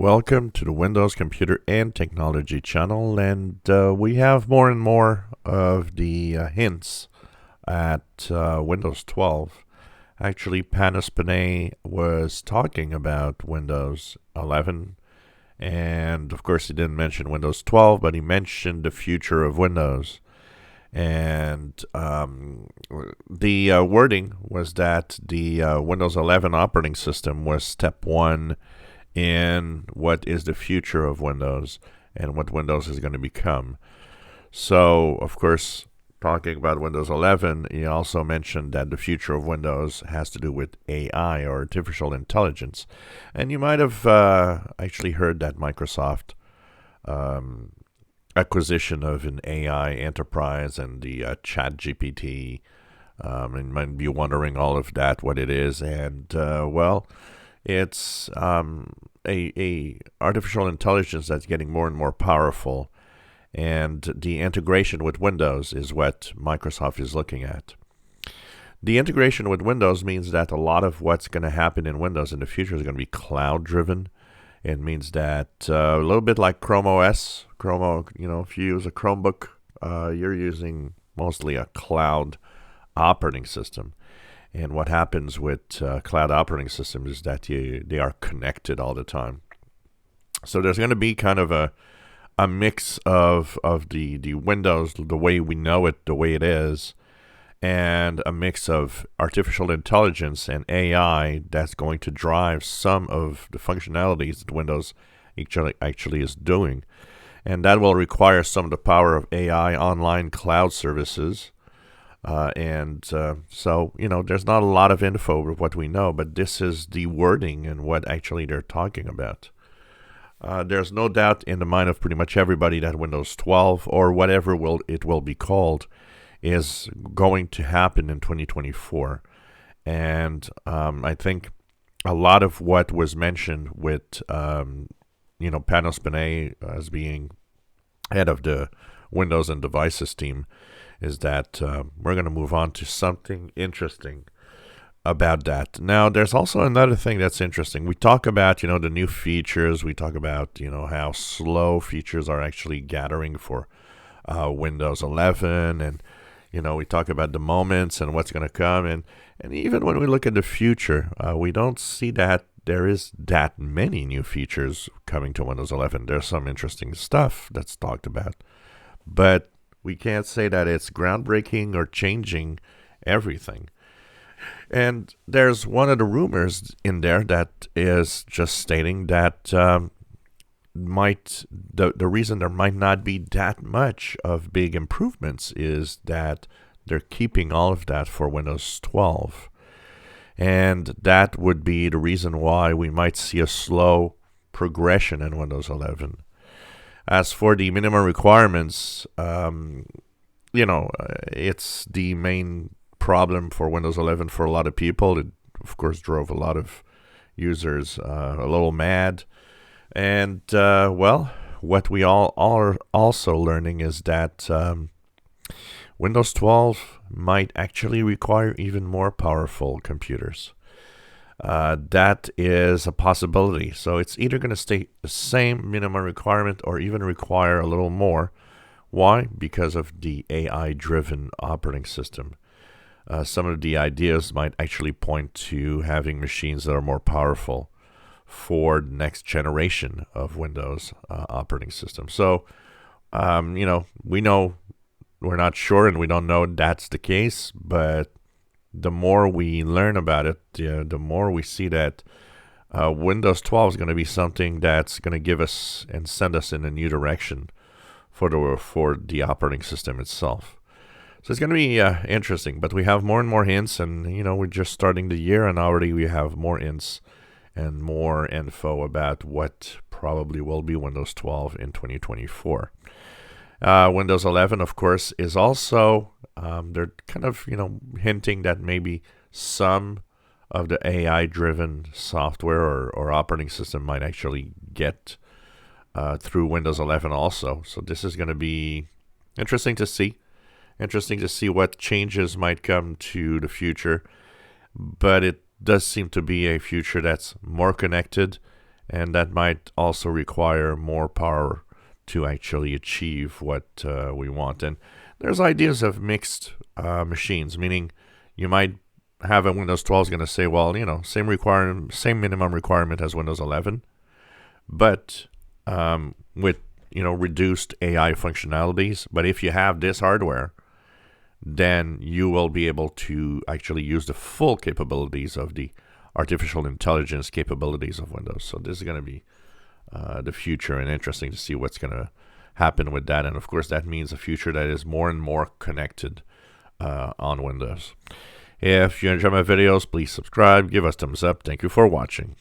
Welcome to the Windows Computer and Technology channel, and we have more and more of the hints at Windows 12. Actually, Panos Panay was talking about Windows 11, and of course, he didn't mention Windows 12, but he mentioned the future of Windows. And the wording was that the Windows 11 operating system was step one in what is the future of Windows and what Windows is going to become. So, of course, talking about Windows 11, he also mentioned that the future of Windows has to do with AI, or artificial intelligence. And you might have actually heard that Microsoft acquisition of an AI enterprise and the Chat GPT. And you might be wondering all of that, what it is. And, it's a artificial intelligence that's getting more and more powerful, and the integration with Windows is what Microsoft is looking at. The integration with Windows means that a lot of what's going to happen in Windows in the future is going to be cloud-driven. It means that a little bit like Chrome OS, if you use a Chromebook, you're using mostly a cloud operating system. And what happens with cloud operating systems is that they are connected all the time. So there's going to be kind of a mix of the Windows, the way we know it, the way it is, and a mix of artificial intelligence and AI that's going to drive some of the functionalities that Windows actually is doing. And that will require some of the power of AI online cloud services. So, there's not a lot of info of what we know, but this is the wording and what actually they're talking about. There's no doubt in the mind of pretty much everybody that Windows 12, or whatever it will be called, is going to happen in 2024. And I think a lot of what was mentioned with, Panos Panay as being head of the Windows and Devices team, is that we're going to move on to something interesting about that. Now, there's also another thing that's interesting. We talk about, the new features. We talk about, how slow features are actually gathering for Windows 11. And, we talk about the moments and what's going to come. And even when we look at the future, we don't see that there is that many new features coming to Windows 11. There's some interesting stuff that's talked about. But we can't say that it's groundbreaking or changing everything. And there's one of the rumors in there that is just stating that the reason there might not be that much of big improvements is that they're keeping all of that for Windows 12. And that would be the reason why we might see a slow progression in Windows 11. As for the minimum requirements, it's the main problem for Windows 11 for a lot of people. It, of course, drove a lot of users a little mad. And, what we all are also learning is that Windows 12 might actually require even more powerful computers. That is a possibility. So it's either going to stay the same minimum requirement or even require a little more. Why? Because of the AI-driven operating system. Some of the ideas might actually point to having machines that are more powerful for the next generation of Windows operating system. So, we know we're not sure and we don't know that's the case, but the more we learn about it, the more we see that Windows 12 is going to be something that's going to give us and send us in a new direction for the operating system itself. So it's going to be interesting, but we have more and more hints, and we're just starting the year, and already we have more hints and more info about what probably will be Windows 12 in 2024. Windows 11, of course, is also, they're kind of, hinting that maybe some of the AI-driven software or operating system might actually get through Windows 11 also. So this is going to be interesting to see. Interesting to see what changes might come to the future. But it does seem to be a future that's more connected and that might also require more power to actually achieve what we want. And there's ideas of mixed machines, meaning you might have a Windows 12 is going to say, well, same minimum requirement as Windows 11, but with reduced AI functionalities. But if you have this hardware, then you will be able to actually use the full capabilities of the artificial intelligence capabilities of Windows. So this is going to be the future, and interesting to see what's going to happen with that. And of course, that means a future that is more and more connected on Windows. If you enjoy my videos, please subscribe, give us thumbs up. Thank you for watching.